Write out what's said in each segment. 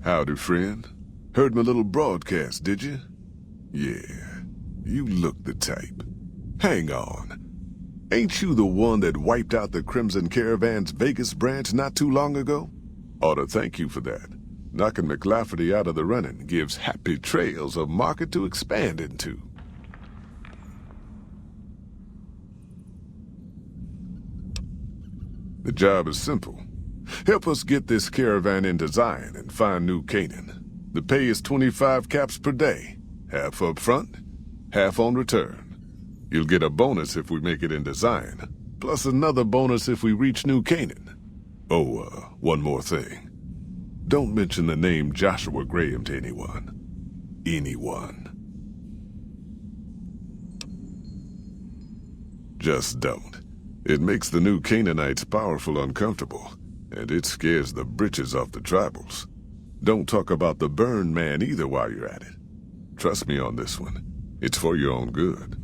Howdy, friend. Heard my little broadcast, did you? Yeah, you look the type. Hang on. Ain't you the one that wiped out the Crimson Caravan's Vegas branch not too long ago? Ought to thank you for that. Knocking McLafferty out of the running gives Happy Trails a market to expand into. The job is simple. Help us get this caravan into Zion and find New Canaan. The pay is 25 caps per day. Half up front, half on return. You'll get a bonus if we make it into Zion, plus another bonus if we reach New Canaan. Oh, one more thing. Don't mention the name Joshua Graham to anyone. Anyone. Just don't. It makes the New Canaanites powerful uncomfortable, and it scares the britches off the tribals. Don't talk about the Burn Man either while you're at it. Trust me on this one. It's for your own good.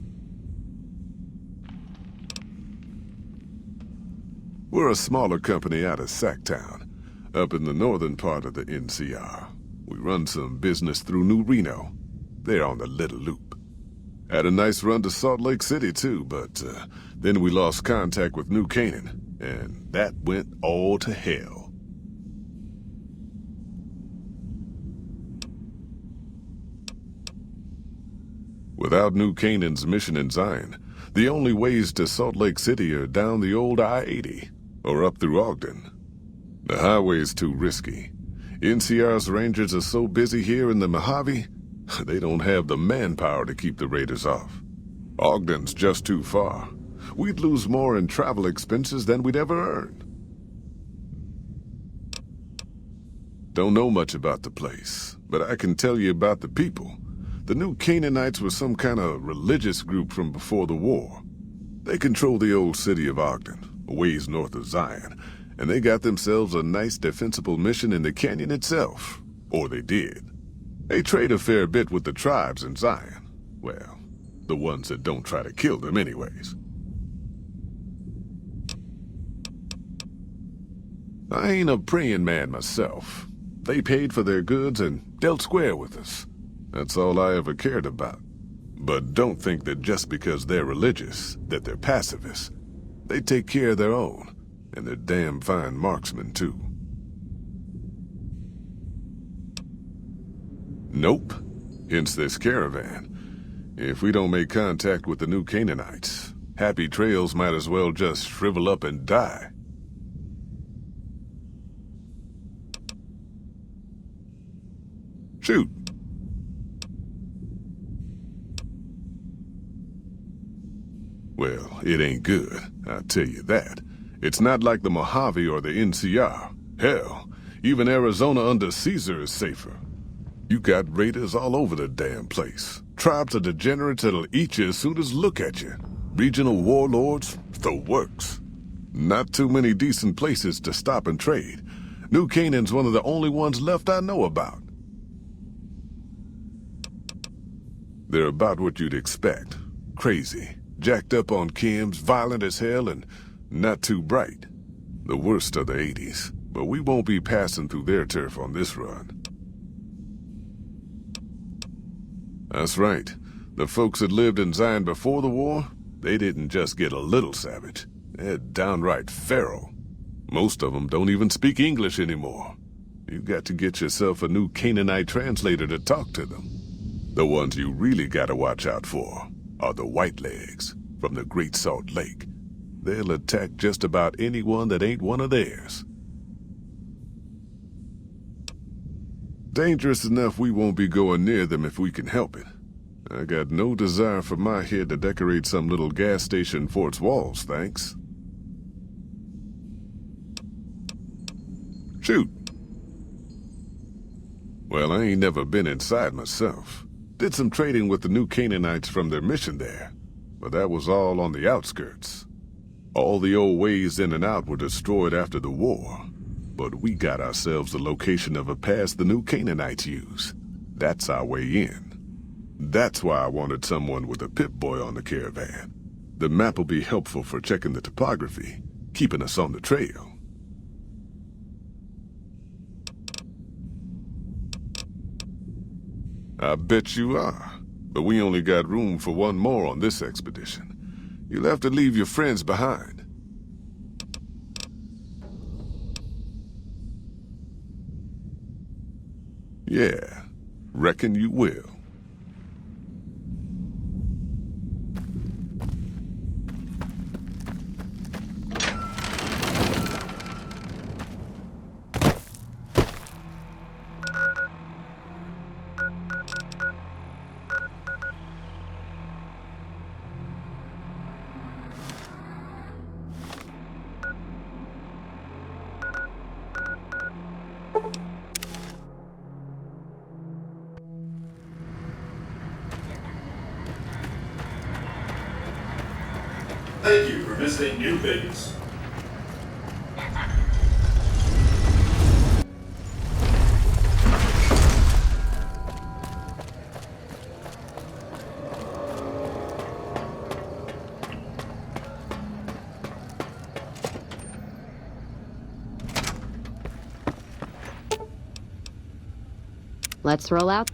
We're a smaller company out of Sacktown, up in the northern part of the NCR. We run some business through New Reno. They're on the Little Loop. Had a nice run to Salt Lake City, too, but then we lost contact with New Canaan, and that went all to hell. Without New Canaan's mission in Zion, the only ways to Salt Lake City are down the old I-80, or up through Ogden. The highway's too risky. NCR's rangers are so busy here in the Mojave, they don't have the manpower to keep the raiders off. Ogden's just too far. We'd lose more in travel expenses than we'd ever earn. Don't know much about the place, but I can tell you about the people. The New Canaanites were some kind of religious group from before the war. They control the old city of Ogden, a ways north of Zion, and they got themselves a nice defensible mission in the canyon itself. Or they did. They trade a fair bit with the tribes in Zion. Well, the ones that don't try to kill them anyways. I ain't a praying man myself. They paid for their goods and dealt square with us. That's all I ever cared about. But don't think that just because they're religious, that they're pacifists. They take care of their own, and they're damn fine marksmen, too. Nope. Hence this caravan. If we don't make contact with the New Canaanites, Happy Trails might as well just shrivel up and die. Shoot. Well, it ain't good, I'll tell you that. It's not like the Mojave or the NCR. Hell, even Arizona under Caesar is safer. You got raiders all over the damn place. Tribes of degenerates that'll eat you as soon as look at you. Regional warlords, the works. Not too many decent places to stop and trade. New Canaan's one of the only ones left I know about. They're about what you'd expect. Crazy. Jacked up on chems, violent as hell, and not too bright. The worst of the 80s, but we won't be passing through their turf on this run. That's right. The folks that lived in Zion before the war, they didn't just get a little savage. They're downright feral. Most of them don't even speak English anymore. You've got to get yourself a New Canaanite translator to talk to them. The ones you really gotta watch out for are the Whitelegs from the Great Salt Lake. They'll attack just about anyone that ain't one of theirs. Dangerous enough we won't be going near them if we can help it. I got no desire for my head to decorate some little gas station fort's walls, thanks. Shoot. Well, I ain't never been inside myself. Did some trading with the New Canaanites from their mission there, but that was all on the outskirts. All the old ways in and out were destroyed after the war, but we got ourselves the location of a pass the New Canaanites use. That's our way in. That's why I wanted someone with a Pip-Boy on the caravan. The map will be helpful for checking the topography, keeping us on the trail. I bet you are. But we only got room for one more on this expedition. You'll have to leave your friends behind. Yeah, reckon you will. Thank you for visiting New Vegas. Let's roll out.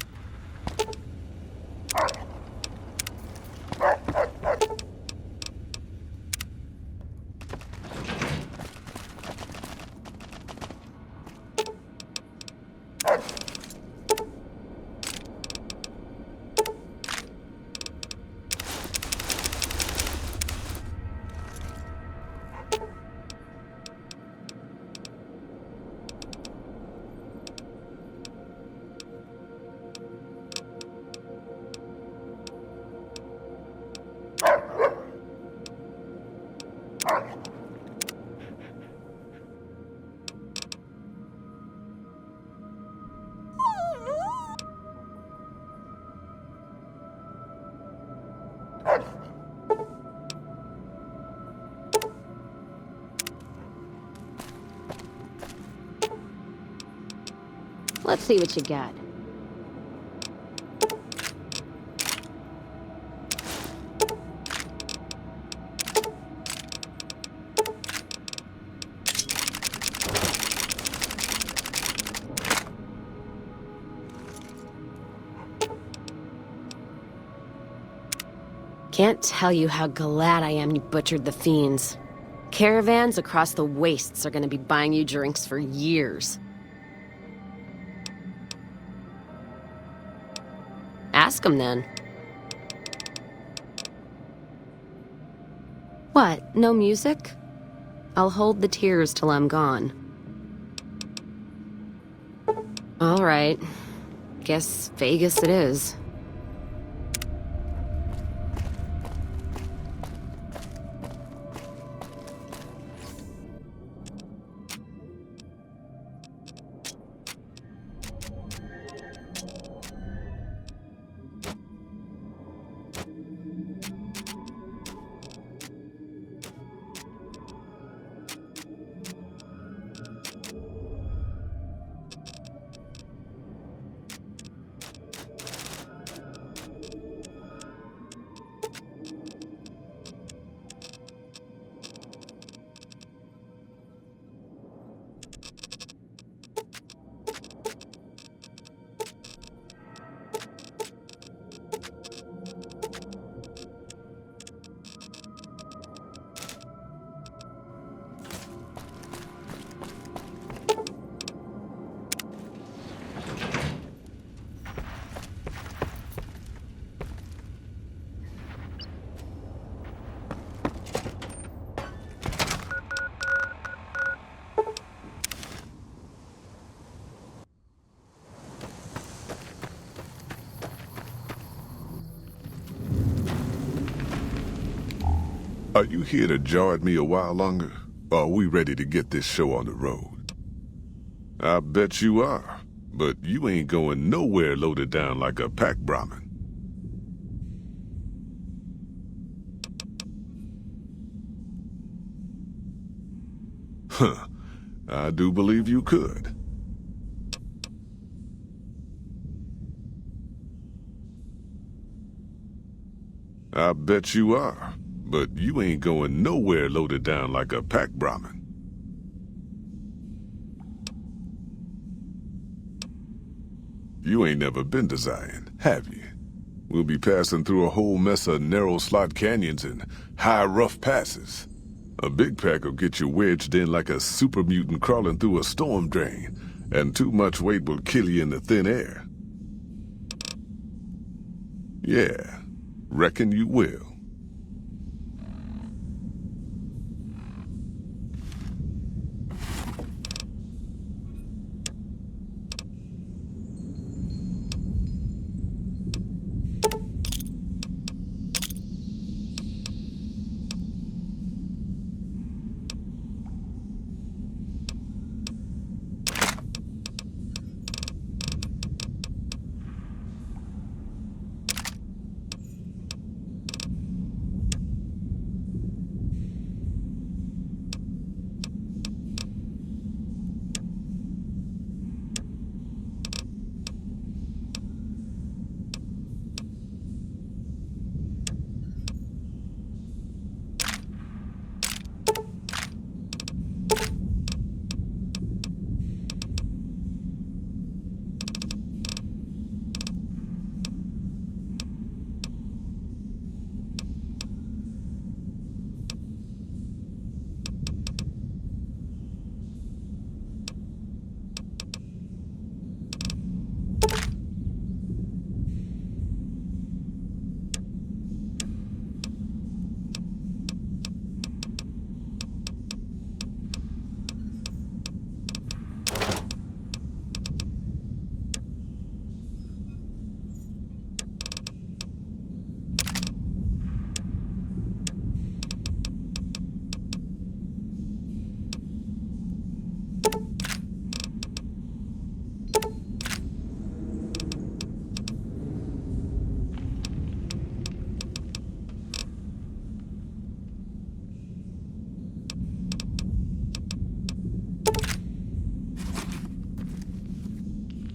Let's see what you got. Can't tell you how glad I am you butchered the fiends. Caravans across the wastes are gonna be buying you drinks for years. Ask him then. What, no music? I'll hold the tears till I'm gone. All right. Guess Vegas it is. Are you here to jar at me a while longer? Or are we ready to get this show on the road? I bet you are, but you ain't going nowhere loaded down like a pack Brahmin. Huh, I do believe you could. I bet you are, but you ain't going nowhere loaded down like a pack Brahmin. You ain't never been to Zion, have you? We'll be passing through a whole mess of narrow slot canyons and high rough passes. A big pack will get you wedged in like a super mutant crawling through a storm drain, and too much weight will kill you in the thin air. Yeah, reckon you will.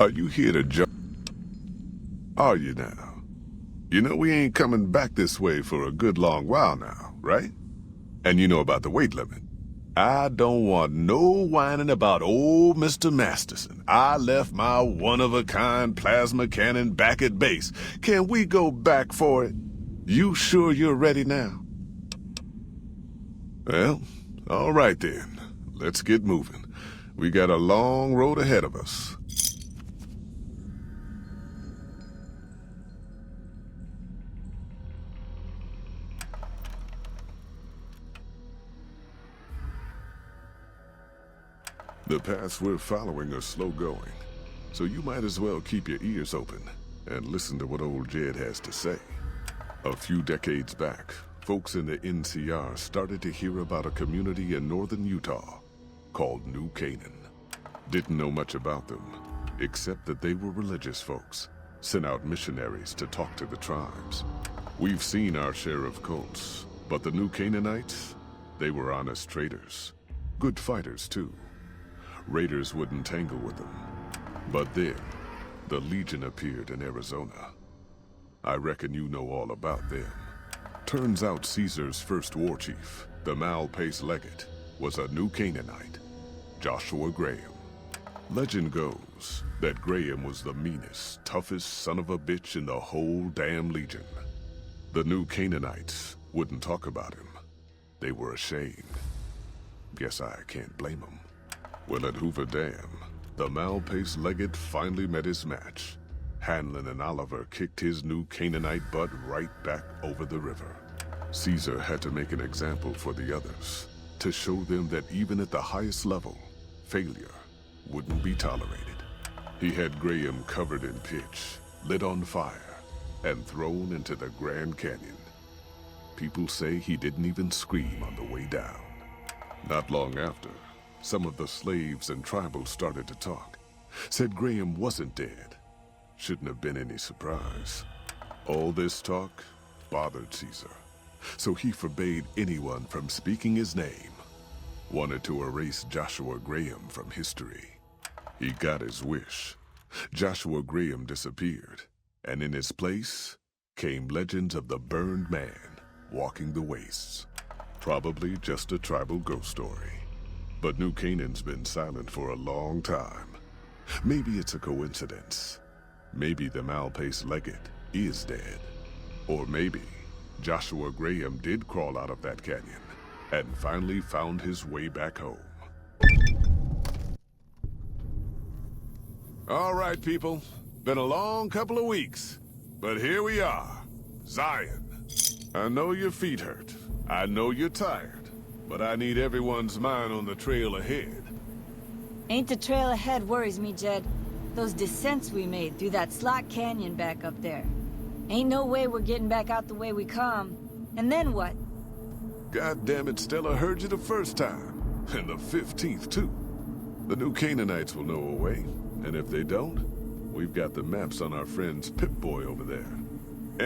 Are you here to jump? Are you now? You know we ain't coming back this way for a good long while now, right? And you know about the weight limit. I don't want no whining about old Mr. Masterson. I left my one-of-a-kind plasma cannon back at base. Can we go back for it? You sure you're ready now? Well, all right then. Let's get moving. We got a long road ahead of us. The paths we're following are slow going, so you might as well keep your ears open and listen to what old Jed has to say. A few decades back, folks in the NCR started to hear about a community in northern Utah called New Canaan. Didn't know much about them, except that they were religious folks, sent out missionaries to talk to the tribes. We've seen our share of cults, but the New Canaanites, they were honest traders. Good fighters, too. Raiders wouldn't tangle with them. But then, the Legion appeared in Arizona. I reckon you know all about them. Turns out Caesar's first war chief, the Malpace Legate, was a New Canaanite, Joshua Graham. Legend goes that Graham was the meanest, toughest son of a bitch in the whole damn Legion. The New Canaanites wouldn't talk about him. They were ashamed. Guess I can't blame them. Well, at Hoover Dam, the Malpace Legate finally met his match. Hanlon and Oliver kicked his New Canaanite butt right back over the river. Caesar had to make an example for the others, to show them that even at the highest level, failure wouldn't be tolerated. He had Graham covered in pitch, lit on fire, and thrown into the Grand Canyon. People say he didn't even scream on the way down. Not long after, some of the slaves and tribals started to talk. Said Graham wasn't dead. Shouldn't have been any surprise. All this talk bothered Caesar, so he forbade anyone from speaking his name. Wanted to erase Joshua Graham from history. He got his wish. Joshua Graham disappeared, and in his place came legends of the burned man walking the wastes. Probably just a tribal ghost story. But New Canaan's been silent for a long time. Maybe it's a coincidence. Maybe the Malpace Legate is dead. Or maybe Joshua Graham did crawl out of that canyon and finally found his way back home. All right, people. Been a long couple of weeks, but here we are. Zion. I know your feet hurt. I know you're tired, but I need everyone's mind on the trail ahead. Ain't the trail ahead worries me, Jed. Those descents we made through that slot canyon back up there. Ain't no way we're getting back out the way we come. And then what? God damn it, Stella heard you the first time. And the 15th, too. The new Canaanites will know a way. And if they don't, we've got the maps on our friend's Pip-Boy over there.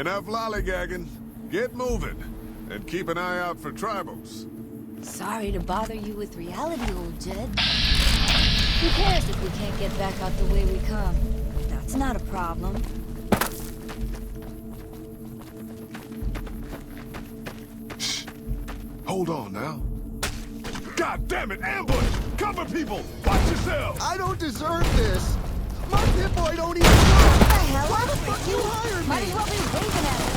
Enough lollygagging. Get moving. And keep an eye out for tribals. Sorry to bother you with reality, old Jed. Who cares if we can't get back out the way we come? That's not a problem. Shh. Hold on now. God damn it, ambush! Cover people! Watch yourselves! I don't deserve this! My Pip-Boy don't even know! What the hell? Why the fuck you hired me? Might as well be waving at us.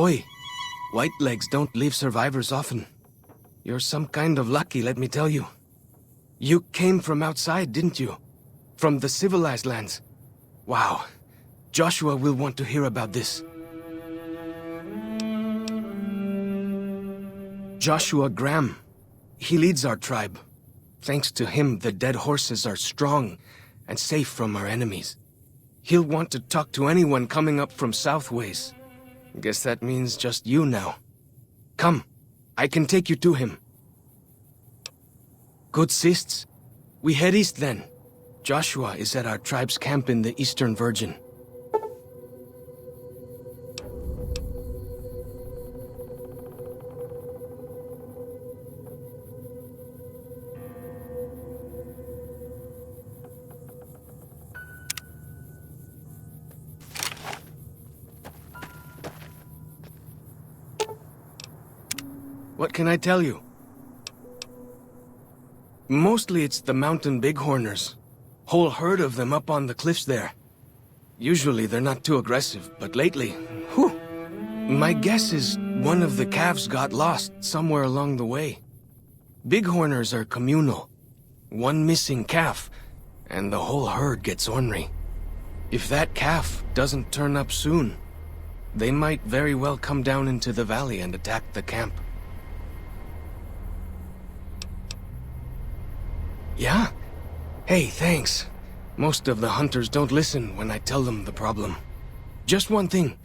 Ahoy! Whitelegs don't leave survivors often. You're some kind of lucky, let me tell you. You came from outside, didn't you? From the civilized lands. Wow. Joshua will want to hear about this. Joshua Graham. He leads our tribe. Thanks to him, the dead horses are strong and safe from our enemies. He'll want to talk to anyone coming up from Southways. Guess that means just you now. Come, I can take you to him. Good sists. We head east then. Joshua is at our tribe's camp in the Eastern Virgin. What can I tell you? Mostly it's the mountain bighorners. Whole herd of them up on the cliffs there. Usually they're not too aggressive, but lately, whew. My guess is one of the calves got lost somewhere along the way. Bighorners are communal. One missing calf, and the whole herd gets ornery. If that calf doesn't turn up soon, they might very well come down into the valley and attack the camp. Yeah? Hey, thanks. Most of the hunters don't listen when I tell them the problem. Just one thing.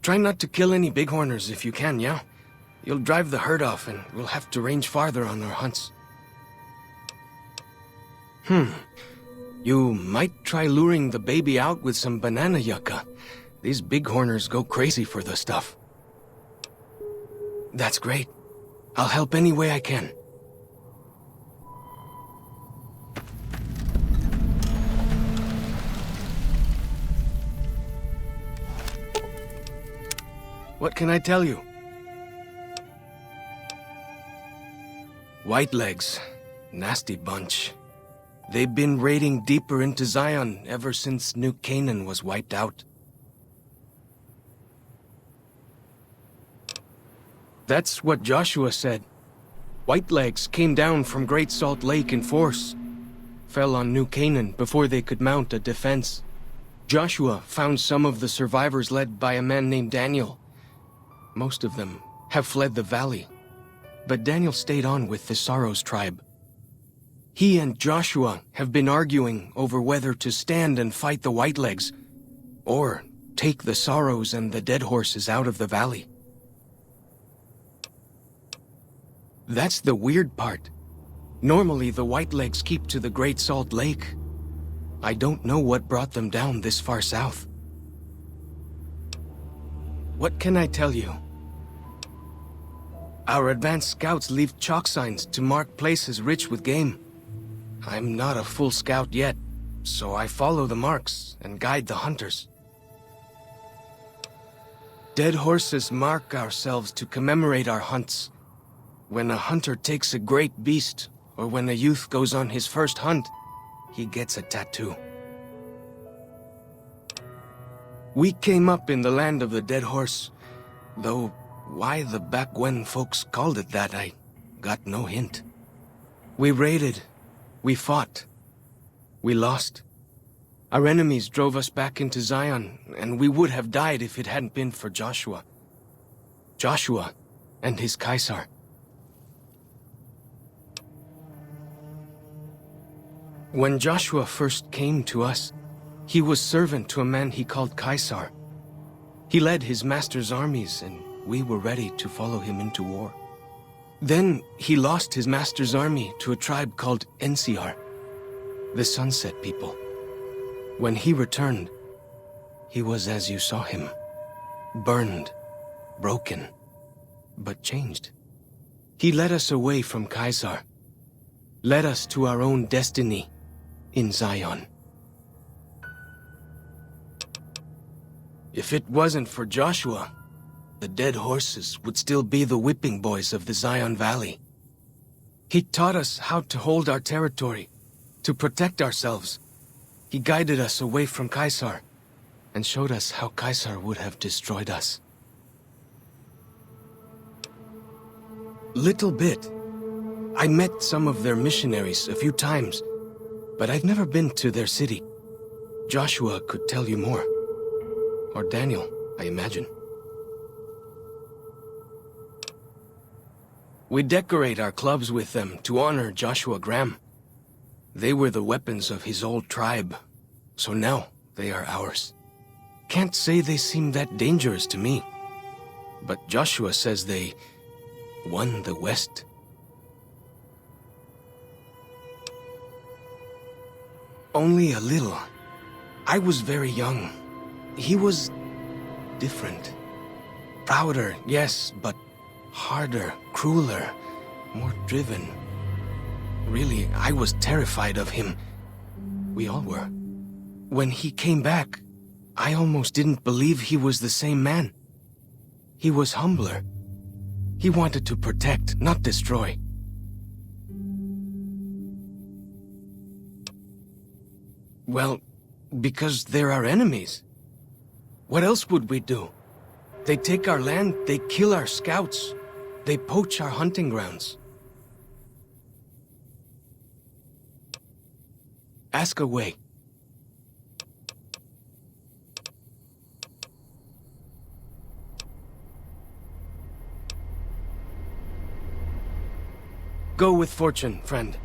Try not to kill any bighorners if you can, yeah? You'll drive the herd off and we'll have to range farther on our hunts. You might try luring the baby out with some banana yucca. These bighorners go crazy for the stuff. That's great. I'll help any way I can. What can I tell you? Whitelegs. Nasty bunch. They've been raiding deeper into Zion ever since New Canaan was wiped out. That's what Joshua said. Whitelegs came down from Great Salt Lake in force. Fell on New Canaan before they could mount a defense. Joshua found some of the survivors led by a man named Daniel. Most of them have fled the valley, but Daniel stayed on with the Sorrows tribe. He and Joshua have been arguing over whether to stand and fight the Whitelegs, or take the Sorrows and the dead horses out of the valley. That's the weird part. Normally the Whitelegs keep to the Great Salt Lake. I don't know what brought them down this far south. What can I tell you? Our advanced scouts leave chalk signs to mark places rich with game. I'm not a full scout yet, so I follow the marks and guide the hunters. Dead horses mark ourselves to commemorate our hunts. When a hunter takes a great beast, or when a youth goes on his first hunt, he gets a tattoo. We came up in the land of the dead horse, though why the back when folks called it that, I got no hint. We raided, we fought, we lost. Our enemies drove us back into Zion, and we would have died if it hadn't been for Joshua. Joshua and his Caesar. When Joshua first came to us, he was servant to a man he called Caesar. He led his master's armies, and we were ready to follow him into war. Then he lost his master's army to a tribe called NCR, the Sunset People. When he returned, he was as you saw him. Burned, broken, but changed. He led us away from Caesar, led us to our own destiny in Zion. If it wasn't for Joshua, the dead horses would still be the whipping boys of the Zion Valley. He taught us how to hold our territory, to protect ourselves. He guided us away from Caesar, and showed us how Caesar would have destroyed us. Little bit. I met some of their missionaries a few times, but I've never been to their city. Joshua could tell you more. Or Daniel, I imagine. We decorate our clubs with them to honor Joshua Graham. They were the weapons of his old tribe, so now they are ours. Can't say they seem that dangerous to me, but Joshua says they won the West. Only a little. I was very young. He was different. Prouder, yes, but harder, crueler, more driven. Really, I was terrified of him. We all were. When he came back, I almost didn't believe he was the same man. He was humbler. He wanted to protect, not destroy. Well, because they're our enemies. What else would we do? They take our land, they kill our scouts, they poach our hunting grounds. Ask away. Go with fortune, friend.